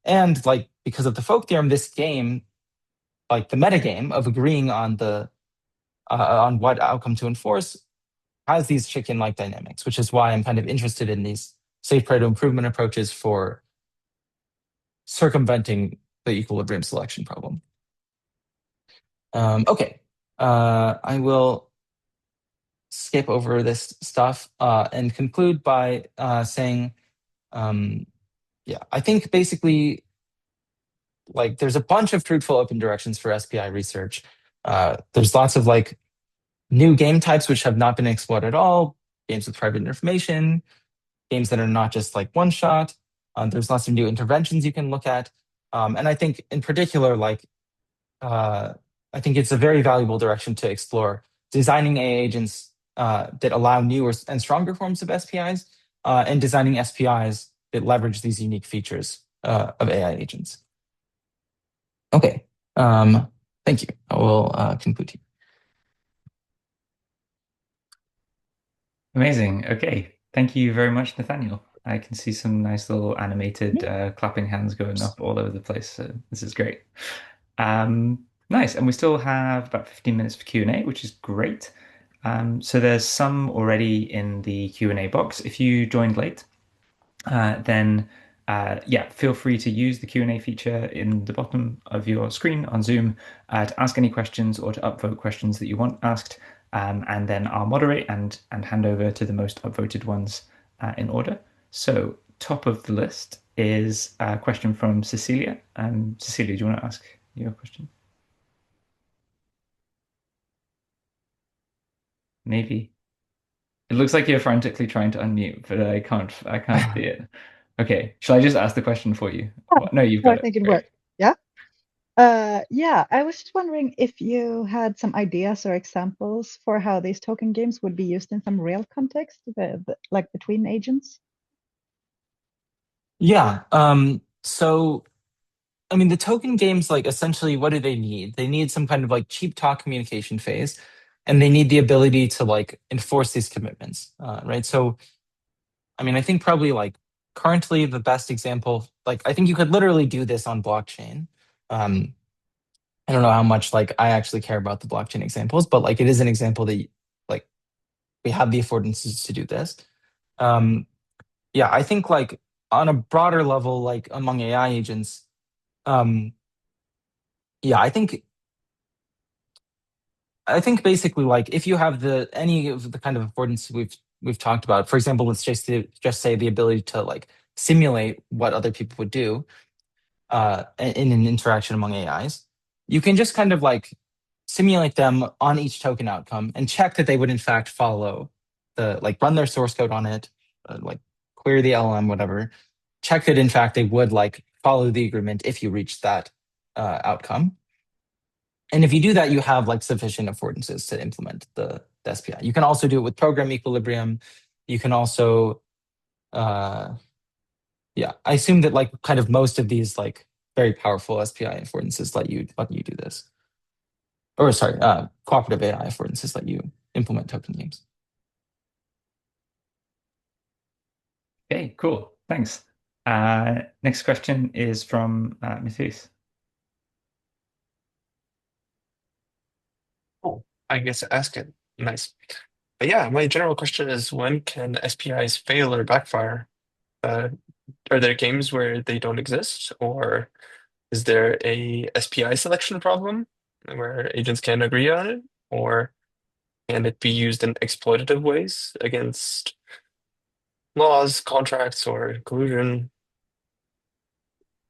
And like because of the folk theorem, this game, like the metagame of agreeing on what outcome to enforce, has these chicken-like dynamics, which is why I'm kind of interested in these safe Pareto improvement approaches for circumventing the equilibrium selection problem. Okay, I will skip over this stuff and conclude by saying, yeah, I think basically like there's a bunch of fruitful open directions for SPI research. There's lots of like new game types which have not been explored at all, games with private information, games that are not just like one shot. There's lots of new interventions you can look at. And I think in particular, like uh, I think it's a very valuable direction to explore designing AI agents that allow newer and stronger forms of SPIs and designing SPIs that leverage these unique features of AI agents. Okay, thank you. I will conclude here. Amazing. Okay. Thank you very much, Nathaniel. I can see some nice little animated clapping hands going up all over the place. So this is great. Nice. And we still have about 15 minutes for Q&A, which is great. So there's some already in the Q&A box. If you joined late, then yeah, feel free to use the Q&A feature in the bottom of your screen on Zoom to ask any questions or to upvote questions that you want asked. And then I'll moderate and hand over to the most upvoted ones in order. So top of the list is a question from Cecilia. Cecilia, do you want to ask your question? Maybe. It looks like you're frantically trying to unmute, but I can't see it. Okay, shall I just ask the question for you? Yeah, No, you've no, I got it. think it Great. worked. Yeah. Yeah, I was just wondering if you had some ideas or examples for how these token games would be used in some real context, like between agents. Yeah. So I mean, the token games, like essentially, what do they need? They need some kind of like cheap talk communication phase, and they need the ability to like enforce these commitments, right? So, I mean, I think probably like currently the best example, like I think you could literally do this on blockchain. Um, I don't know how much like I actually care about the blockchain examples, but like it is an example that like we have the affordances to do this. Um, yeah, I think like on a broader level, like among AI agents, um, yeah, I think basically like if you have the any of the kind of affordance we've talked about, for example, let's just say the ability to like simulate what other people would do in an interaction among AIs, you can just kind of like simulate them on each token outcome and check that they would in fact follow the like run their source code on it, like query the LLM, whatever, check that in fact they would like follow the agreement if you reach that outcome. And if you do that, you have like sufficient affordances to implement the SPI. You can also do it with program equilibrium. You can also, uh, yeah, I assume that like kind of most of these like very powerful SPI affordances let you do this. Or sorry, cooperative AI affordances let you implement token games. Okay, cool. Thanks. Next question is from Matthias. Oh, I get to ask it. Nice. But yeah, my general question is when can SPIs fail or backfire? Uh, are there games where they don't exist, or is there a SPI selection problem where agents can't agree on it, or can it be used in exploitative ways against laws, contracts, or collusion?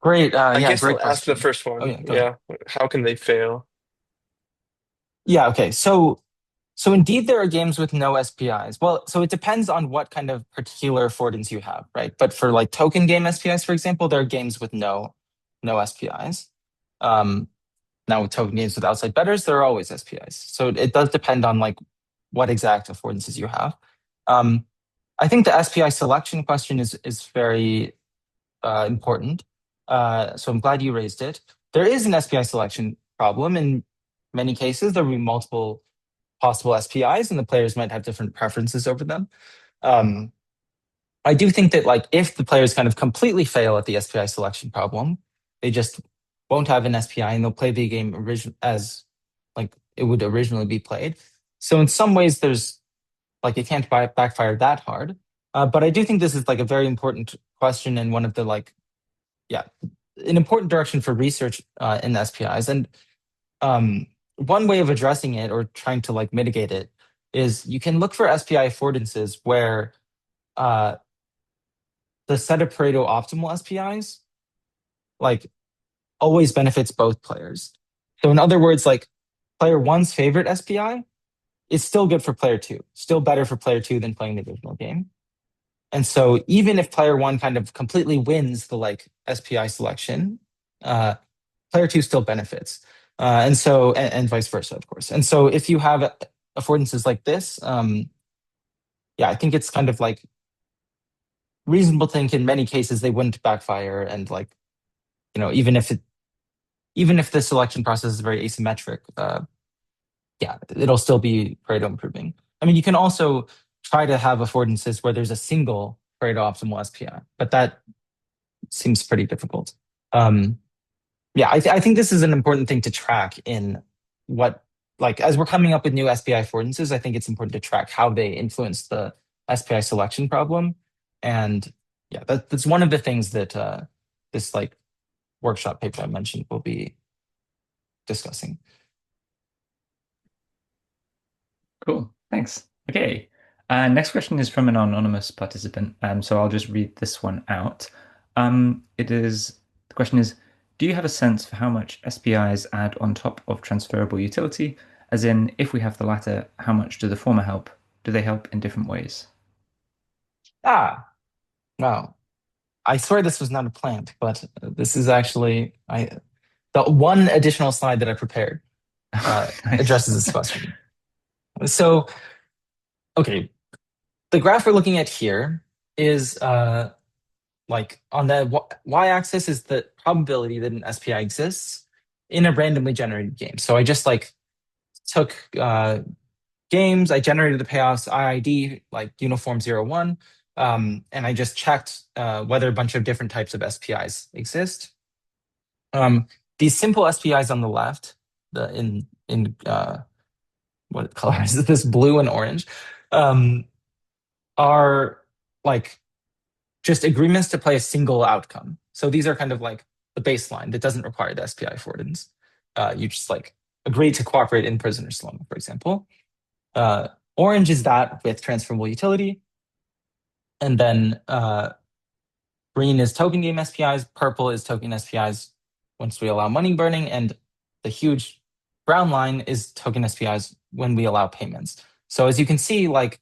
Great, I yeah, guess great I'll ask the question. first Oh one. yeah, go ahead. Yeah, how can they fail? Yeah, okay. So indeed there are games with no SPIs. Well, so it depends on what kind of particular affordance you have, right? But for like token game SPIs, for example, there are games with no SPIs. Um, Now with token games with outside bettors, there are always SPIs. So it does depend on like what exact affordances you have. Um, I think the SPI selection question is very important. So I'm glad you raised it. There is an SPI selection problem. In many cases, there will be multiple possible SPIs, and the players might have different preferences over them. Um, I do think that like if the players kind of completely fail at the SPI selection problem, they just won't have an SPI and they'll play the game as like it would originally be played. So in some ways, there's like it can't backfire that hard. But I do think this is like a very important question and one of the like yeah an important direction for research in SPIs. And um, one way of addressing it or trying to like mitigate it is you can look for SPI affordances where uh, the set of Pareto optimal SPIs like always benefits both players. So in other words, like player one's favorite SPI is still good for player two, still better for player two than playing the original game. And so even if player one kind of completely wins the like SPI selection, uh, player two still benefits. And vice versa, of course. And so if you have affordances like this, yeah, I think it's kind of like reasonable to think in many cases they wouldn't backfire. And like, even if the selection process is very asymmetric, yeah, it'll still be Pareto improving. I mean, you can also try to have affordances where there's a single Pareto optimal SPI, but that seems pretty difficult. Um, yeah, I think this is an important thing to track in what, like, as we're coming up with new SPI affordances, I think it's important to track how they influence the SPI selection problem. And yeah, that's one of the things that this like workshop paper I mentioned will be discussing. Cool. Thanks. Okay. Next question is from an anonymous participant. So I'll just read this one out. The question is, do you have a sense for how much SPIs add on top of transferable utility? As in, if we have the latter, how much do the former help? Do they help in different ways? Ah, wow. I swear this was not a plant, but this is actually I. the one additional slide that I prepared Nice. addresses this question. So, okay, the graph we're looking at here is like on the y-axis is the probability that an SPI exists in a randomly generated game. So I just like took games, I generated the payoffs IID like uniform 0, 1, and I just checked whether a bunch of different types of SPIs exist. These simple SPIs on the left, in what color is it? This blue and orange, are like just agreements to play a single outcome. So these are kind of like the baseline that doesn't require the SPI affordance. You just like agree to cooperate in prisoner slum, for example. Orange is that with transferable utility. And then green is token game SPIs, purple is token SPIs once we allow money burning, and the huge brown line is token SPIs when we allow payments. So as you can see, like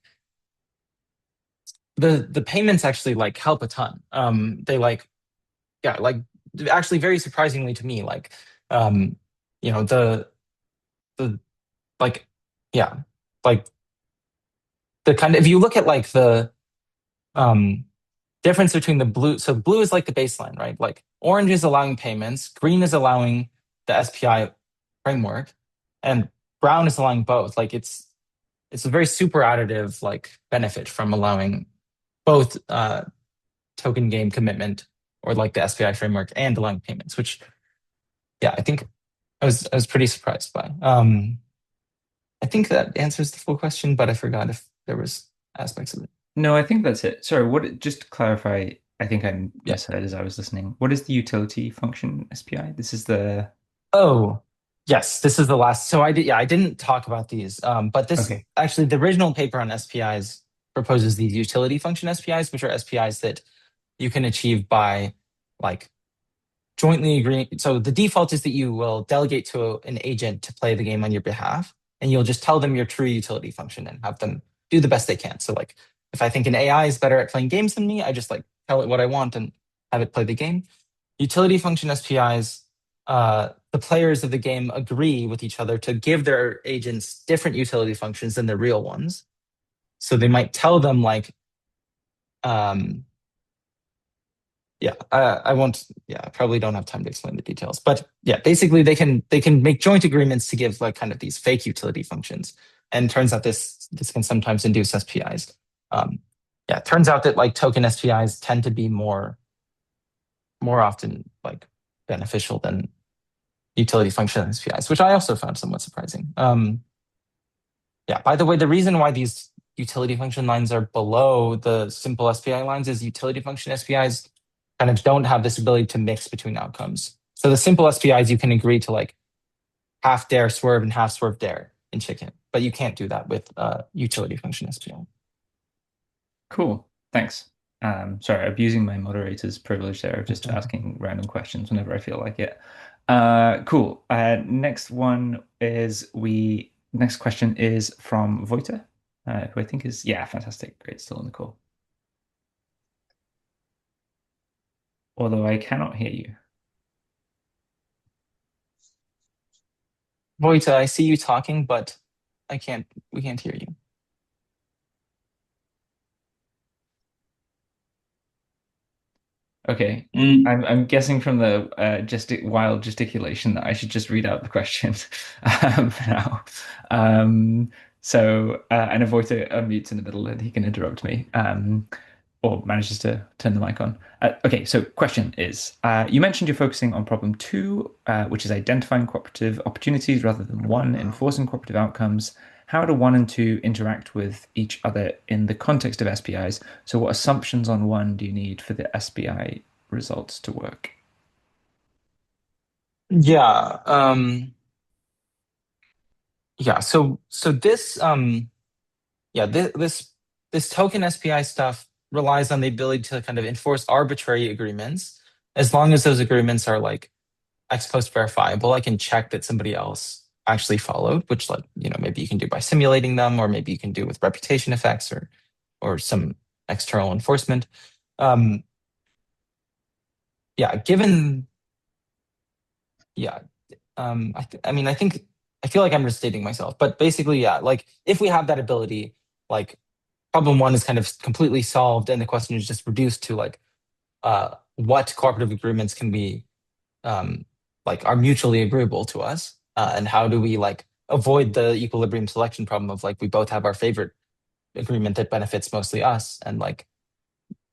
the payments actually like help a ton. They like, yeah, like actually very surprisingly to me, like you know, the like, yeah, like the kind of, if you look at like the difference between the blue, so blue is like the baseline, right? Like orange is allowing payments, green is allowing the SPI framework, and brown is allowing both. Like it's a very super additive like benefit from allowing both token game commitment or like the SPI framework and allowing payments, which yeah, I think I was pretty surprised by. I think that answers the full question, but I forgot if there was aspects of it. No, I think that's it. Sorry, just to clarify, I think I Yeah. misheard as I was listening. What is the utility function SPI? This is the Oh, yes, this is the last. So I didn't talk about these, but this okay. actually the original paper on SPIs proposes these utility function SPIs, which are SPIs that you can achieve by like jointly agreeing. So the default is that you will delegate to an agent to play the game on your behalf, and you'll just tell them your true utility function and have them do the best they can. So like if I think an AI is better at playing games than me, I just like tell it what I want and have it play the game. Utility function SPIs, the players of the game agree with each other to give their agents different utility functions than the real ones. So they might tell them like, yeah, I won't. Yeah, I probably don't have time to explain the details, but yeah, basically they can make joint agreements to give like kind of these fake utility functions, and it turns out this can sometimes induce SPIs. Yeah, it turns out that like token SPIs tend to be more often like beneficial than utility function SPIs, which I also found somewhat surprising. Yeah, by the way, the reason why these utility function lines are below the simple SPI lines is utility function SPIs kind of don't have this ability to mix between outcomes. So the simple SPIs, you can agree to like half dare swerve and half swerve dare in chicken, but you can't do that with utility function SPI. Cool. Thanks. Sorry, abusing my moderator's privilege there of just asking random questions whenever I feel like it. Cool. Next question is from Voita, who I think is, yeah, fantastic. Great, still on the call. Although I cannot hear you. Voita, I see you talking, but we can't hear you. Okay, I'm guessing from the wild gesticulation that I should just read out the question for now. And avoid to unmute in the middle and he can interrupt me or manages to turn the mic on. Okay, so question is, you mentioned you're focusing on problem 2, which is identifying cooperative opportunities rather than 1, enforcing cooperative outcomes. How do 1 and 2 interact with each other in the context of SPIs? So what assumptions on 1 do you need for the SPI results to work? Yeah. Yeah. So this this token SPI stuff relies on the ability to kind of enforce arbitrary agreements as long as those agreements are like ex post verifiable. I can check that somebody else actually followed, which like, maybe you can do by simulating them, or maybe you can do with reputation effects or some external enforcement. Yeah, given yeah. I feel like I'm restating myself, but basically, yeah, like if we have that ability, like problem one is kind of completely solved, and the question is just reduced to like what cooperative agreements can be like are mutually agreeable to us, and how do we like avoid the equilibrium selection problem of like we both have our favorite agreement that benefits mostly us, and like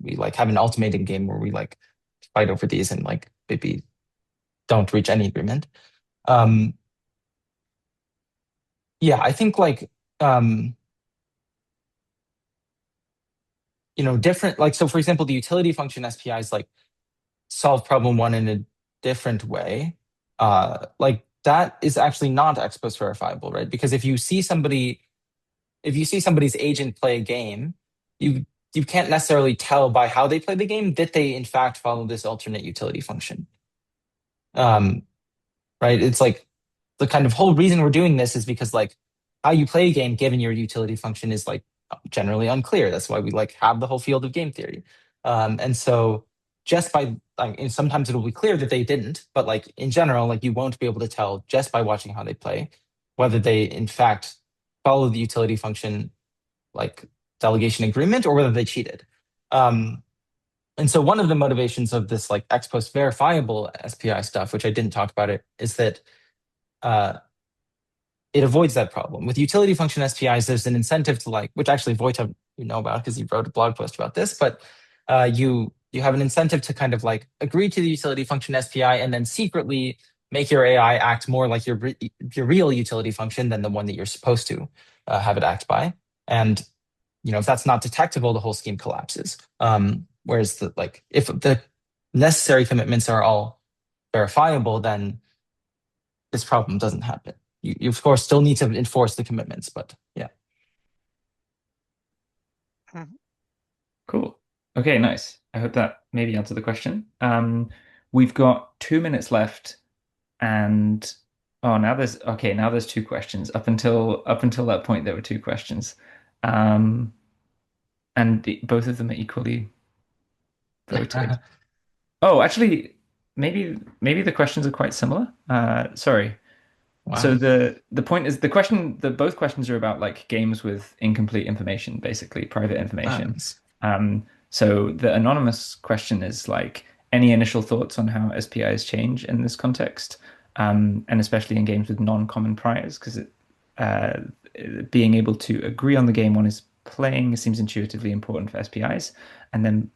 we like have an ultimatum game where we like fight over these and like maybe don't reach any agreement. Um, yeah, I think like um, different like so for example, the utility function SPIs like solve problem one in a different way. Like that is actually not ex post verifiable, right? Because if you see somebody's agent play a game, you you can't necessarily tell by how they play the game that they in fact follow this alternate utility function. Um, right? It's like the kind of whole reason we're doing this is because like how you play a game given your utility function is like generally unclear. That's why we like have the whole field of game theory. And so just by like and sometimes it'll be clear that they didn't, but like in general, like you won't be able to tell just by watching how they play whether they in fact follow the utility function like delegation agreement or whether they cheated. Um, and so one of the motivations of this like ex post verifiable SPI stuff, which I didn't talk about it, is that uh, it avoids that problem. With utility function SPIs, there's an incentive to like, which actually Wojtek you know about because he wrote a blog post about this, but you have an incentive to kind of like agree to the utility function SPI and then secretly make your AI act more like your real utility function than the one that you're supposed to have it act by. And if that's not detectable, the whole scheme collapses. Whereas like if the necessary commitments are all verifiable, then this problem doesn't happen. You of course still need to enforce the commitments, but yeah. Cool. Okay, nice. I hope that maybe answered the question. We've got 2 minutes left, and now there's two questions. Up until that point, there were two questions, um, and both of them are equally voted. Oh, actually, maybe the questions are quite similar. Sorry. So Wow. the point is the question the both questions are about like games with incomplete information, basically private information. So the anonymous question is like any initial thoughts on how SPIs change in this context, and especially in games with non-common priors, because uh, being able to agree on the game one is playing seems intuitively important for SPIs. And then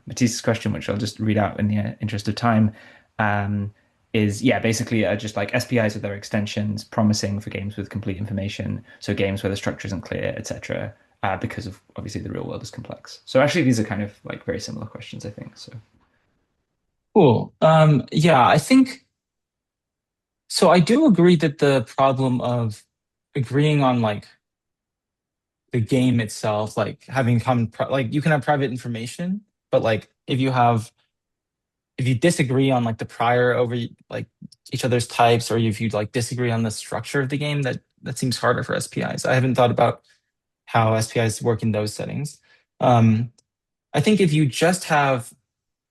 Matisse's question, which I'll just read out in the interest of time, um, is yeah, basically just like SPIs with their extensions, promising for games with complete information. So games where the structure isn't clear, etc. Because of obviously the real world is complex. So actually, these are kind of like very similar questions, I think. So Cool. Yeah, I think so. I do agree that the problem of agreeing on like the game itself, like having like you can have private information, but like if you disagree on like the prior over like each other's types, or if you like disagree on the structure of the game, that seems harder for SPIs. I haven't thought about how SPIs work in those settings. Um, I think if you just have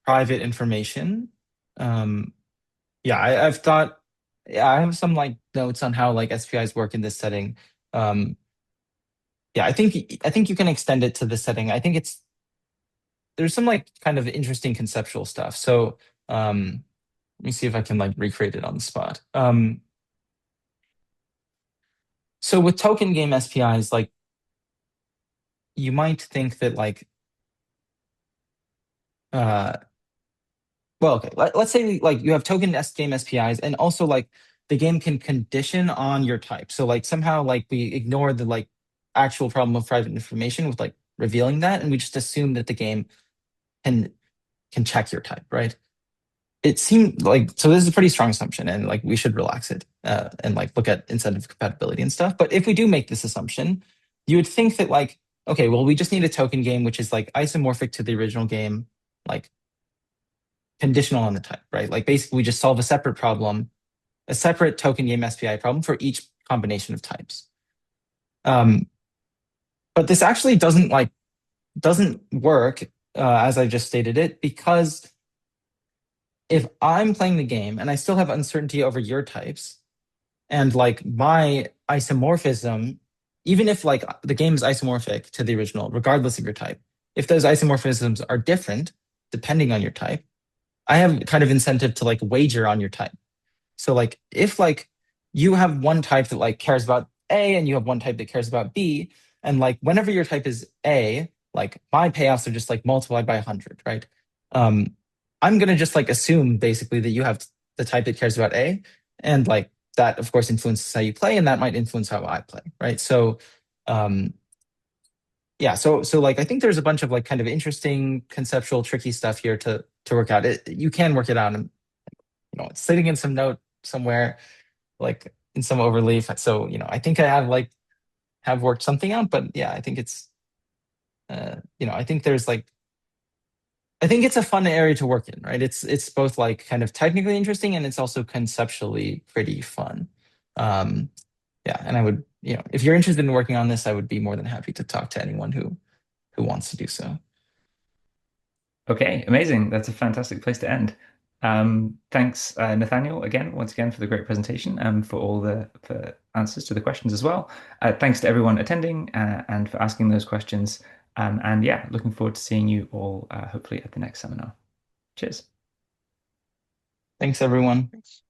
private information, um, yeah, I've thought, yeah, I have some like notes on how like SPIs work in this setting. Um, yeah, I think you can extend it to this setting. I think there's some like kind of interesting conceptual stuff. So let me see if I can like recreate it on the spot. So with token game SPIs, like you might think that like uh well, okay, let's say like you have token game SPIs, and also like the game can condition on your type. So like somehow like we ignore the like actual problem of private information with like revealing that, and we just assume that the game can can check your type, right? It seemed like so this is a pretty strong assumption, and like we should relax it and like look at incentive compatibility and stuff. But if we do make this assumption, you would think that like, okay, well, we just need a token game which is like isomorphic to the original game, like conditional on the type, right? Like basically we just solve a separate problem, a separate token game SPI problem for each combination of types. But this actually doesn't work as I just stated it, because if I'm playing the game and I still have uncertainty over your types, and like my isomorphism, even if like the game is isomorphic to the original, regardless of your type, if those isomorphisms are different depending on your type, I have kind of incentive to like wager on your type. So like if like you have one type that like cares about A and you have one type that cares about B, and like whenever your type is A, like my payoffs are just like multiplied by 100, right? Um, I'm gonna just like assume basically that you have the type that cares about A, and like that of course influences how you play, and that might influence how I play, right? So um, yeah, so like I think there's a bunch of like kind of interesting conceptual tricky stuff here to work out. You can work it out, and it's sitting in some note somewhere, like in some overleaf. So I think I have worked something out, but yeah, I think it's I think there's like I think it's a fun area to work in, right? It's both like kind of technically interesting and it's also conceptually pretty fun. Um, yeah, and I would, if you're interested in working on this, I would be more than happy to talk to anyone who wants to do so. Okay, amazing. That's a fantastic place to end. Thanks, Nathaniel, once again, for the great presentation and for all the answers to the questions as well. Thanks to everyone attending and for asking those questions. And yeah, looking forward to seeing you all hopefully at the next seminar. Cheers. Thanks, everyone. Thanks.